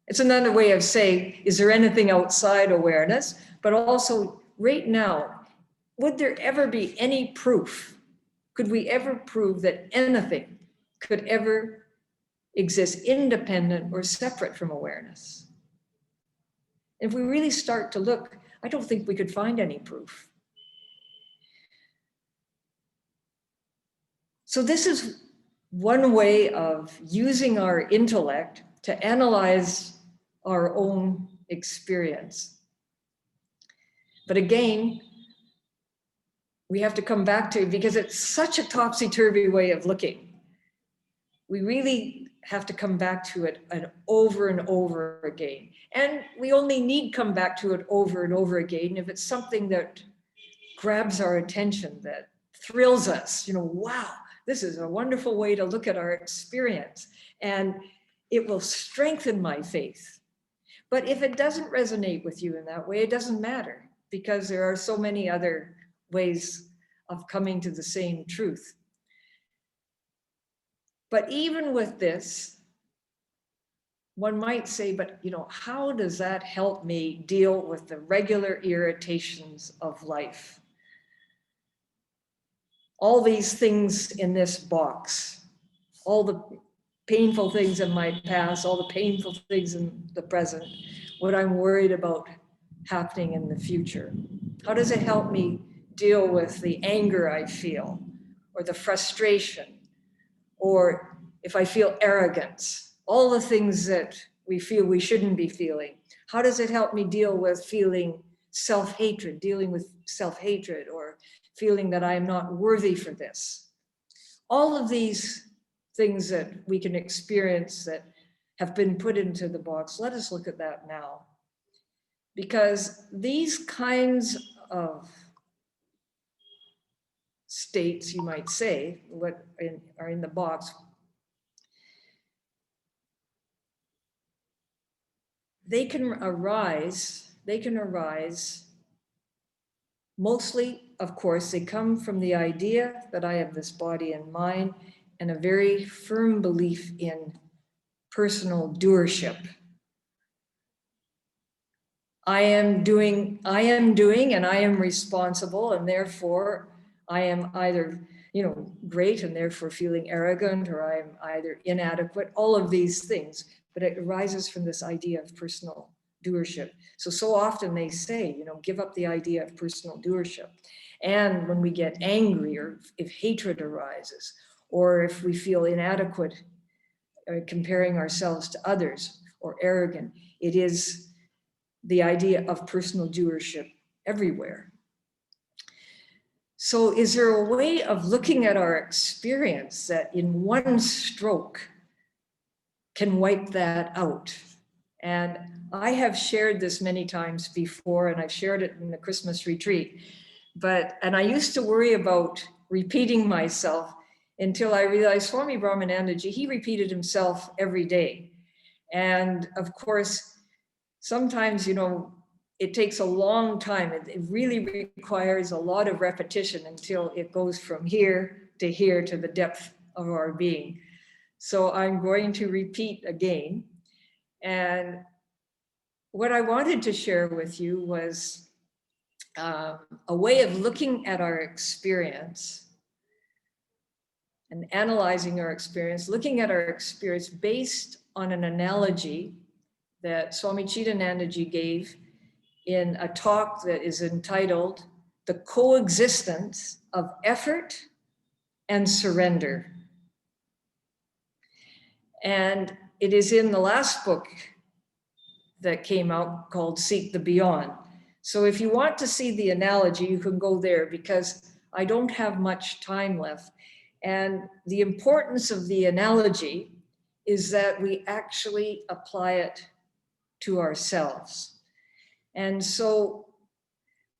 It's another way of saying, is there anything outside awareness? But also right now, would there ever be any proof? Could we ever prove that anything could ever exist independent or separate from awareness? If we really start to look, I don't think we could find any proof. So this is one way of using our intellect to analyze our own experience. But again, we have to come back to, because it's such a topsy-turvy way of looking, we really have to come back to it over and over again. And we only need come back to it over and over again if it's something that grabs our attention, that thrills us. You know, wow, this is a wonderful way to look at our experience, and it will strengthen my faith. But if it doesn't resonate with you in that way, it doesn't matter, because there are so many other ways of coming to the same truth. But even with this, one might say, but you know, how does that help me deal with the regular irritations of life? All these things in this box, all the painful things in my past, all the painful things in the present, what I'm worried about happening in the future. How does it help me deal with the anger I feel, or the frustration, or if I feel arrogance, all the things that we feel we shouldn't be feeling? How does it help me deal with feeling self-hatred, dealing with self-hatred, or feeling that I am not worthy for this? All of these things that we can experience that have been put into the box, let us look at that now. Because these kinds of states, you might say, what are in the box, they can arise mostly, of course, they come from the idea that I have this body and mind, and a very firm belief in personal doership. I am doing, and I am responsible, and therefore I am either, you know, great and therefore feeling arrogant, or I am either inadequate, all of these things. But it arises from this idea of personal doership. So often they say, you know, give up the idea of personal doership. And when we get angry, or if hatred arises, or if we feel inadequate, comparing ourselves to others, or arrogant, it is the idea of personal doership everywhere. So is there a way of looking at our experience that in one stroke can wipe that out? And I have shared this many times before, and I've shared it in the Christmas retreat. And I used to worry about repeating myself until I realized Swami Brahmanandaji, he repeated himself every day. And of course, sometimes, you know, it takes a long time. It really requires a lot of repetition until it goes from here to the depth of our being. So I'm going to repeat again. And what I wanted to share with you was a way of looking at our experience and analyzing our experience, looking at our experience based on an analogy that Swami Chidanandaji gave in a talk that is entitled The Coexistence of Effort and Surrender. And it is in the last book that came out called Seek the Beyond. So if you want to see the analogy, you can go there, because I don't have much time left. And the importance of the analogy is that we actually apply it to ourselves. And so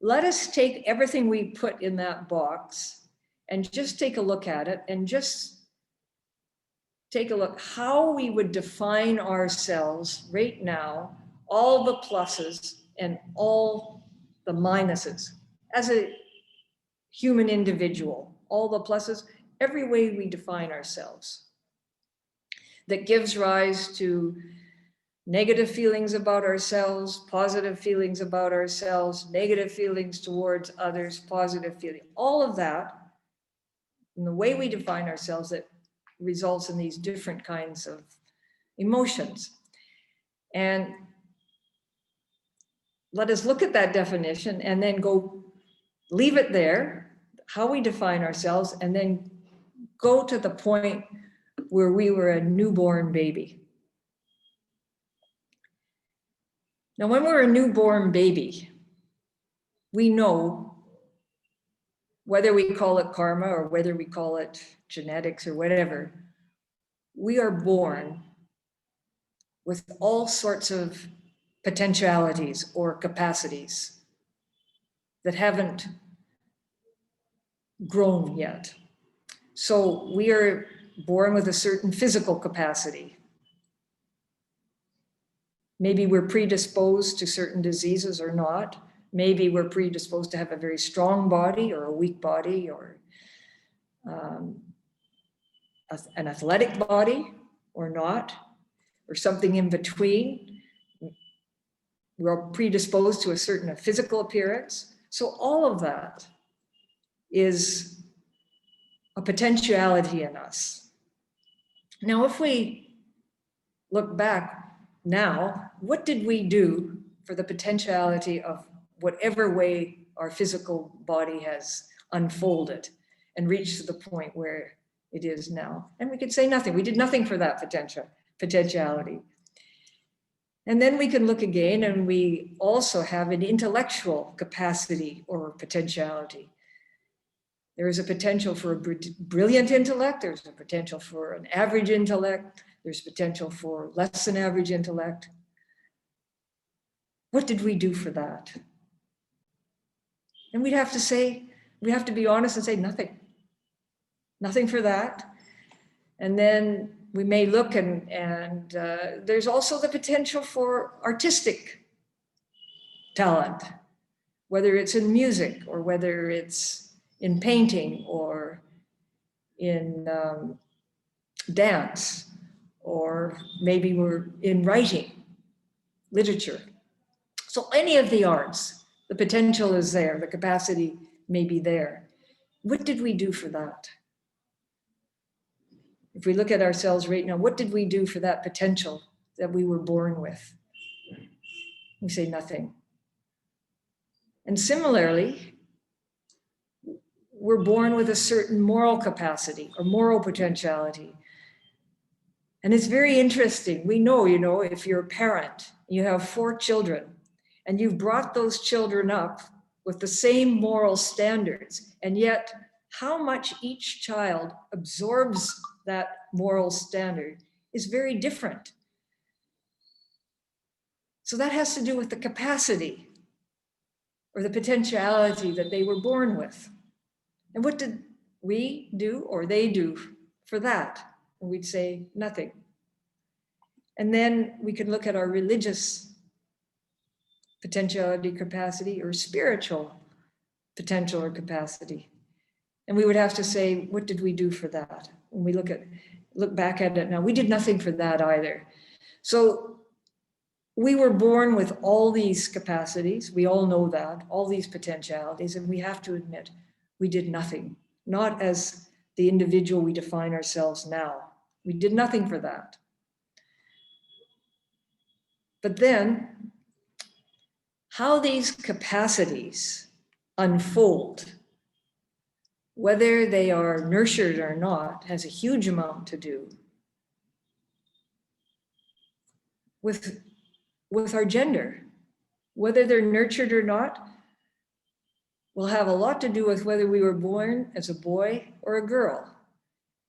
let us take everything we put in that box and just take a look at it, and just take a look how we would define ourselves right now, all the pluses and all the minuses as a human individual, all the pluses, every way we define ourselves that gives rise to negative feelings about ourselves, positive feelings about ourselves, negative feelings towards others, positive feeling, all of that, and the way we define ourselves, that results in these different kinds of emotions. And let us look at that definition and then go leave it there, how we define ourselves, and then go to the point where we were a newborn baby. Now, when we're a newborn baby, we know, whether we call it karma or whether we call it genetics or whatever, we are born with all sorts of potentialities or capacities that haven't grown yet. So we are born with a certain physical capacity. Maybe we're predisposed to certain diseases or not. Maybe we're predisposed to have a very strong body or a weak body, or an athletic body or not, or something in between. We're predisposed to a certain physical appearance. So all of that is a potentiality in us. Now, if we look back now, what did we do for the potentiality of whatever way our physical body has unfolded and reached to the point where it is now? And we could say nothing. We did nothing for that potentiality. And then we can look again, and we also have an intellectual capacity or potentiality. There is a potential for a brilliant intellect. There's a potential for an average intellect. There's potential for less than average intellect. What did we do for that? And we'd have to say, we have to be honest and say nothing. Nothing for that. And then we may look, and there's also the potential for artistic talent, whether it's in music or whether it's in painting or in dance, or maybe we're in writing, literature. So any of the arts, the potential is there, the capacity may be there. What did we do for that? If we look at ourselves right now, what did we do for that potential that we were born with? We say nothing. And similarly, we're born with a certain moral capacity or moral potentiality. And it's very interesting. We know, if you're a parent, you have 4 children, and you've brought those children up with the same moral standards, and yet how much each child absorbs that moral standard is very different. So that has to do with the capacity or the potentiality that they were born with. And what did we do or they do for that? And we'd say nothing. And then we could look at our religious potentiality, capacity, or spiritual potential or capacity. And we would have to say, what did we do for that? When we look back at it now, we did nothing for that either. So we were born with all these capacities. We all know that, all these potentialities, and we have to admit we did nothing, not as the individual we define ourselves now. We did nothing for that. But then, how these capacities unfold, whether they are nurtured or not, has a huge amount to do with our gender. Whether they're nurtured or not will have a lot to do with whether we were born as a boy or a girl.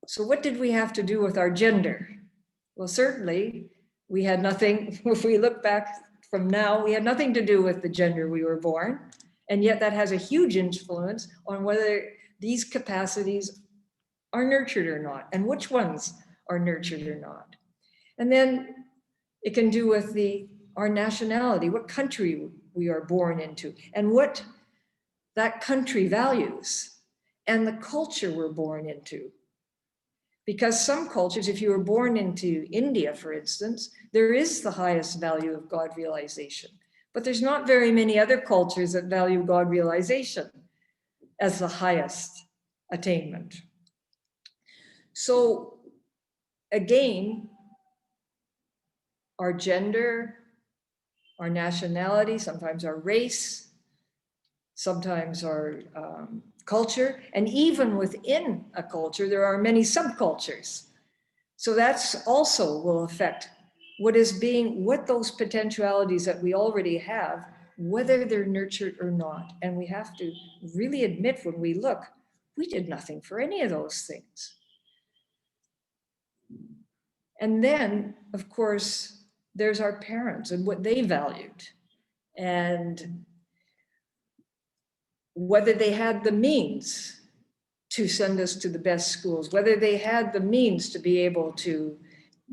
So what did we have to do with our gender? Well, certainly we had nothing, if we look back from now, we had nothing to do with the gender we were born. And yet that has a huge influence on whether these capacities are nurtured or not, and which ones are nurtured or not. And then it can do with our nationality, what country we are born into, and what that country values, and the culture we're born into. Because some cultures, if you were born into India, for instance, there is the highest value of God realization. But there's not very many other cultures that value God realization as the highest attainment. So again, our gender, our nationality, sometimes our race, sometimes our culture, and even within a culture, there are many subcultures. So that's also will affect what those potentialities that we already have, whether they're nurtured or not. And we have to really admit when we look, we did nothing for any of those things. And then, of course, there's our parents and what they valued, and whether they had the means to send us to the best schools, whether they had the means to be able to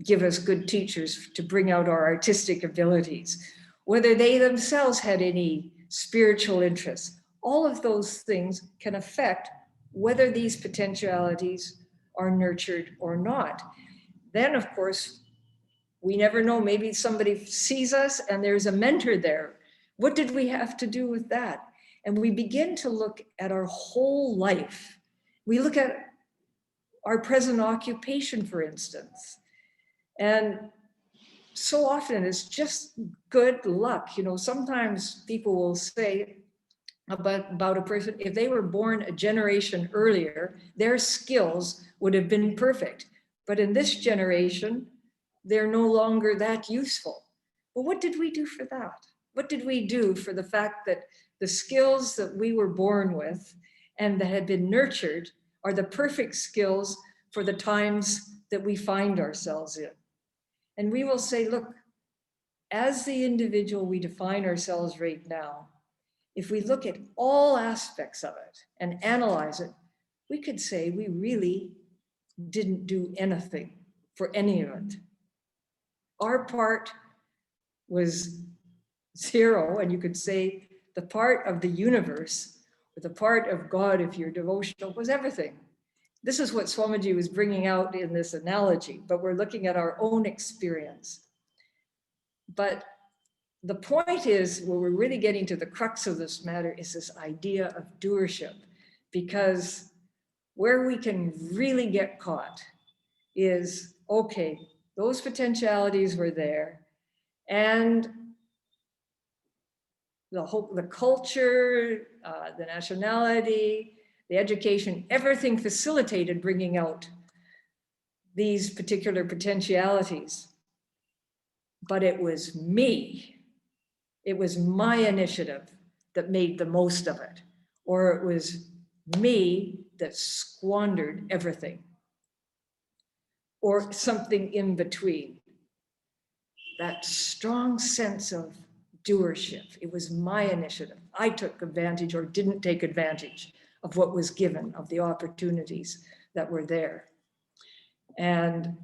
give us good teachers to bring out our artistic abilities, whether they themselves had any spiritual interests. All of those things can affect whether these potentialities are nurtured or not. Then, of course, we never know, maybe somebody sees us and there's a mentor there. What did we have to do with that? And we begin to look at our whole life. We look at our present occupation, for instance. And so often it's just good luck. You know, sometimes people will say about a person, if they were born a generation earlier, their skills would have been perfect. But in this generation, they're no longer that useful. Well, what did we do for that? What did we do for the fact that the skills that we were born with and that had been nurtured are the perfect skills for the times that we find ourselves in? And we will say, look, as the individual we define ourselves right now, if we look at all aspects of it and analyze it, we could say we really didn't do anything for any of it. Our part was zero, and you could say the part of the universe, or the part of God, if you're devotional, was everything. This is what Swamiji was bringing out in this analogy, but we're looking at our own experience. But the point is, where we're really getting to the crux of this matter is this idea of doership, because where we can really get caught is, okay, those potentialities were there, and the culture, the nationality, the education, everything facilitated bringing out these particular potentialities. But it was me. It was my initiative that made the most of it, or it was me that squandered everything, or something in between. That strong sense of doership. It was my initiative. I took advantage or didn't take advantage of what was given, of the opportunities that were there. And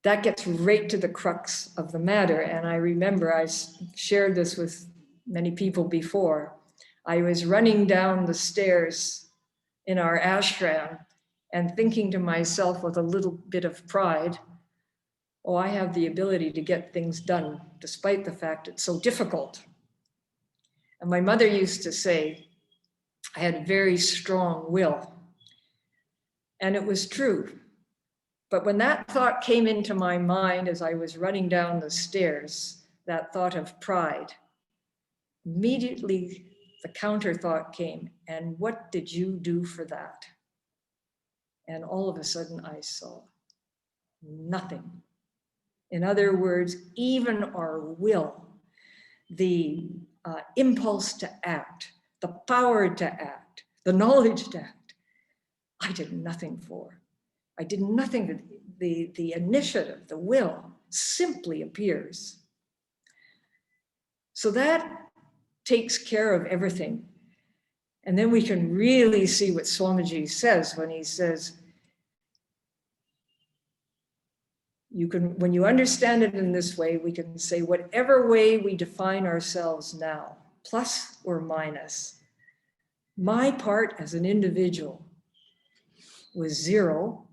that gets right to the crux of the matter. And I remember I shared this with many people before. I was running down the stairs in our ashram and thinking to myself with a little bit of pride, oh, I have the ability to get things done despite the fact it's so difficult. And my mother used to say, I had a very strong will. And it was true. But when that thought came into my mind as I was running down the stairs, that thought of pride, immediately the counter thought came, and what did you do for that? And all of a sudden I saw nothing. In other words, even our will, the impulse to act, the power to act, the knowledge to act, I did nothing for. I did nothing. The initiative, the will, simply appears. So that takes care of everything. And then we can really see what Swamiji says when he says, when you understand it in this way, we can say whatever way we define ourselves now, plus or minus, my part as an individual was 0,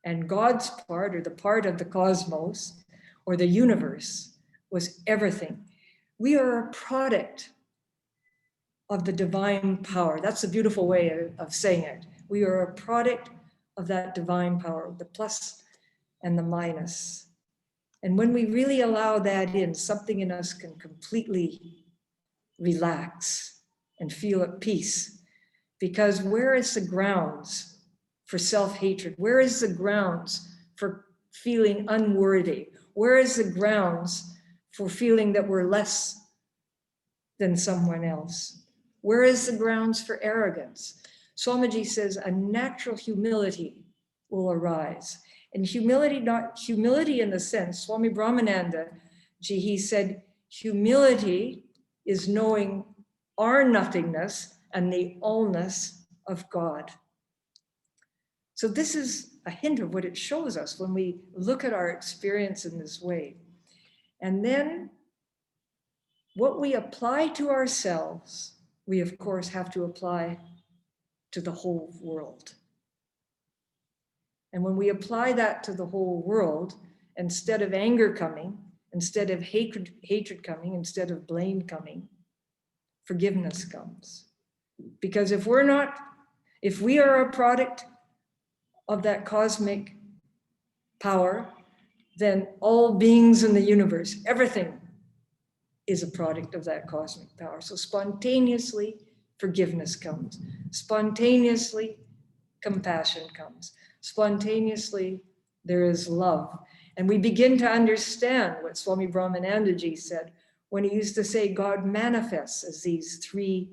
and God's part, or the part of the cosmos, or the universe, was everything. We are a product of the divine power. That's a beautiful way of saying it. We are a product of that divine power, the plus and the minus. And when we really allow that in, something in us can completely relax and feel at peace. Because where is the grounds for self-hatred? Where is the grounds for feeling unworthy? Where is the grounds for feeling that we're less than someone else? Where is the grounds for arrogance? Swamiji says a natural humility will arise. And humility, not humility in the sense, Swami Brahmananda, he said, humility is knowing our nothingness and the allness of God. So this is a hint of what it shows us when we look at our experience in this way. And then what we apply to ourselves, we of course have to apply to the whole world. And when we apply that to the whole world, instead of anger coming, instead of hatred coming, instead of blame coming, forgiveness comes. Because if we are a product of that cosmic power, then all beings in the universe, everything is a product of that cosmic power. So spontaneously, forgiveness comes. Spontaneously, compassion comes. Spontaneously, there is love. And we begin to understand what Swami Brahmananda said when he used to say God manifests as these 3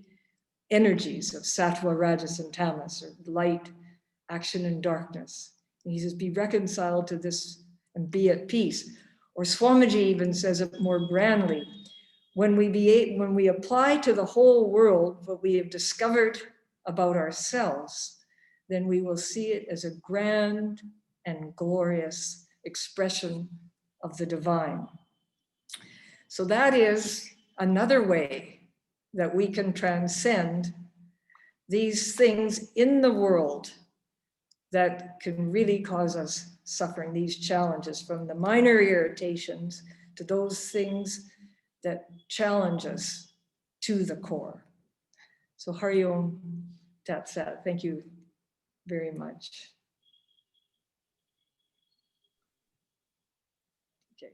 energies of sattva, rajas, and tamas, or light, action, and darkness. And he says, be reconciled to this and be at peace. Or Swamiji even says it more grandly, when we apply to the whole world what we have discovered about ourselves, then we will see it as a grand and glorious expression of the divine. So that is another way that we can transcend these things in the world that can really cause us suffering, these challenges, from the minor irritations to those things that challenge us to the core. So Hari Om Tat Sat, thank you very much.